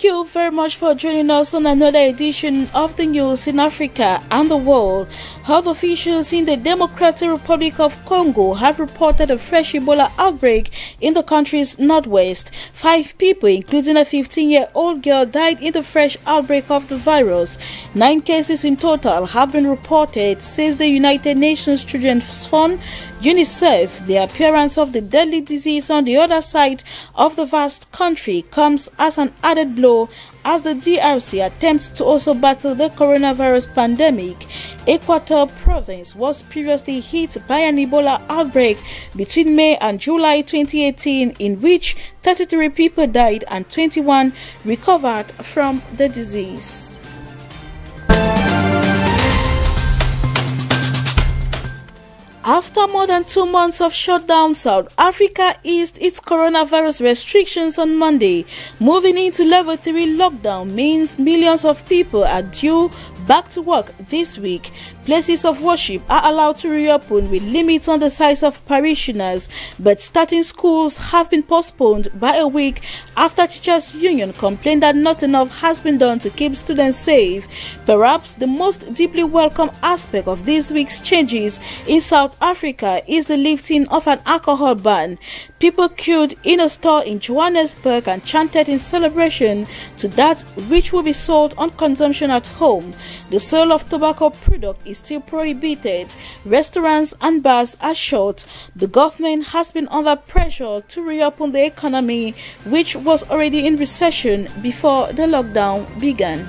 Thank you very much for joining us on another edition of the news in Africa and the world. Health officials in the Democratic Republic of Congo have reported a fresh Ebola outbreak in the country's northwest. 5 people, including a 15-year-old girl, died in the fresh outbreak of the virus. 9 cases in total have been reported, says the United Nations Children's Fund, UNICEF. The appearance of the deadly disease on the other side of the vast country comes as an added blow as the DRC attempts to also battle the coronavirus pandemic. Equator Province was previously hit by an Ebola outbreak between May and July 2018, in which 33 people died and 21 recovered from the disease. After more than 2 months of shutdown, South Africa eased its coronavirus restrictions on Monday. Moving into level 3 lockdown means millions of people are due back to work this week. Places of worship are allowed to reopen with limits on the size of parishioners, but starting schools have been postponed by a week after teachers' union complained that not enough has been done to keep students safe. Perhaps the most deeply welcome aspect of this week's changes in South Africa is the lifting of an alcohol ban. People queued in a store in Johannesburg and chanted in celebration to that which will be sold on consumption at home. The sale of tobacco products is still prohibited. Restaurants and bars are shut. The government has been under pressure to reopen the economy, which was already in recession before the lockdown began.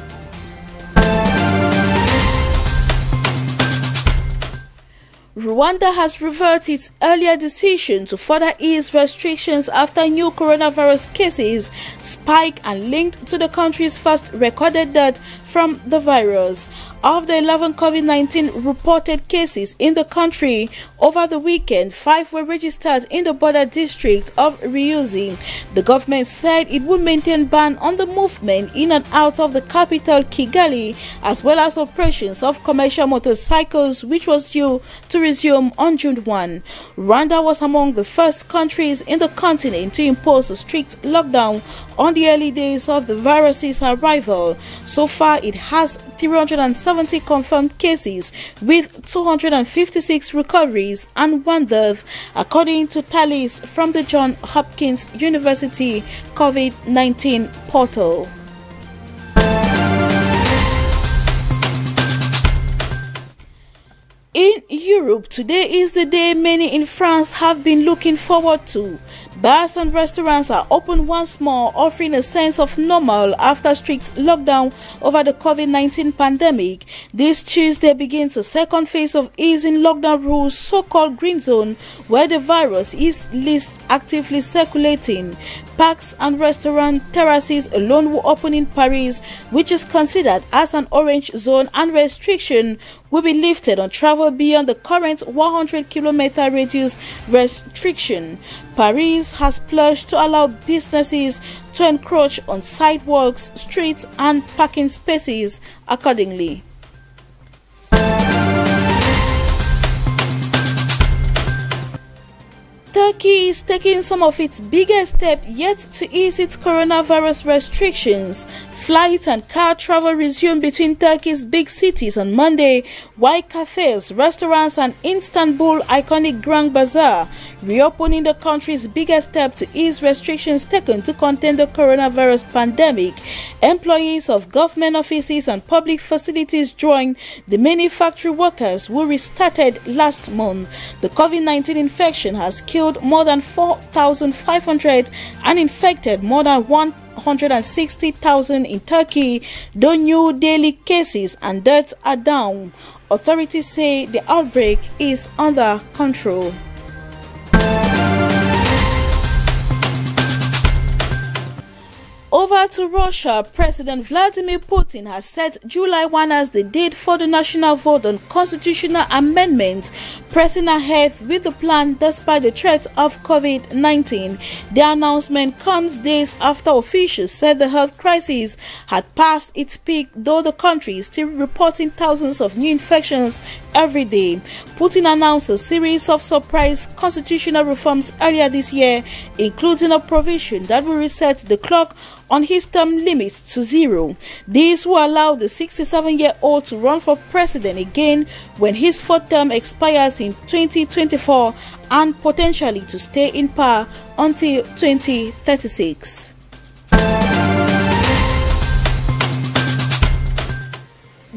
Rwanda has reverted its earlier decision to further ease restrictions after new coronavirus cases spike and linked to the country's first recorded death from the virus. Of the 11 COVID-19 reported cases in the country over the weekend, 5 were registered in the border district of Ryuzi. The government said it would maintain ban on the movement in and out of the capital Kigali, as well as operations of commercial motorcycles, which was due to resume on June 1. Rwanda was among the first countries in the continent to impose a strict lockdown on the early days of the virus's arrival. So far, it has 370 confirmed cases with 256 recoveries and 1 death, according to tallies from the Johns Hopkins University COVID-19 portal. In Europe, today is the day many in France have been looking forward to. Bars and restaurants are open once more, offering a sense of normal after strict lockdown over the COVID-19 pandemic. This Tuesday begins the second phase of easing lockdown rules, so-called green zone, where the virus is least actively circulating. Parks and restaurant terraces alone will open in Paris, which is considered as an orange zone, and restriction will be lifted on travel beyond the current 100-kilometer radius restriction. Paris has pledged to allow businesses to encroach on sidewalks, streets, and parking spaces accordingly. Turkey is taking some of its biggest steps yet to ease its coronavirus restrictions. Flights and car travel resumed between Turkey's big cities on Monday, while cafes, restaurants, and Istanbul iconic Grand Bazaar reopening the country's biggest step to ease restrictions taken to contain the coronavirus pandemic. Employees of government offices and public facilities joined the many factory workers who restarted last month. The COVID-19 infection has killed more than 4,500 and infected more than 160,000 in Turkey, though new daily cases and deaths are down. Authorities say the outbreak is under control. Over to Russia, President Vladimir Putin has set July 1 as the date for the national vote on constitutional amendments, pressing ahead with the plan despite the threat of COVID-19. The announcement comes days after officials said the health crisis had passed its peak, though the country is still reporting thousands of new infections every day. Putin announced a series of surprise constitutional reforms earlier this year, including a provision that will reset the clock on his term limits to 0. This will allow the 67-year-old to run for president again when his fourth term expires in 2024 and potentially to stay in power until 2036.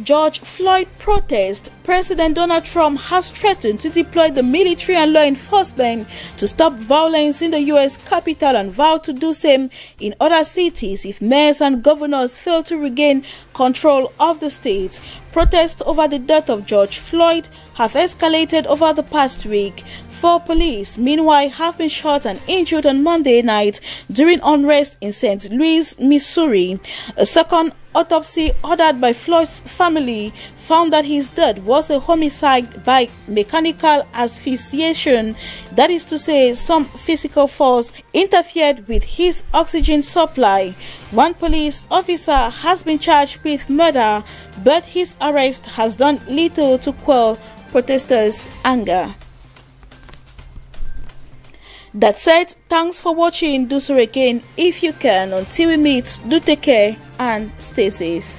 George Floyd protest. President Donald Trump has threatened to deploy the military and law enforcement to stop violence in the U.S. Capitol and vowed to do same in other cities if mayors and governors fail to regain control of the state. Protests over the death of George Floyd have escalated over the past week. 4 police, meanwhile, have been shot and injured on Monday night during unrest in St. Louis, Missouri. A second autopsy ordered by Floyd's family found that his death was a homicide by mechanical asphyxiation. That is to say, some physical force interfered with his oxygen supply. One police officer has been charged with murder, but his arrest has done little to quell protesters' anger. That said, thanks for watching. Do so again if you can. Until we meet, do take care and stay safe.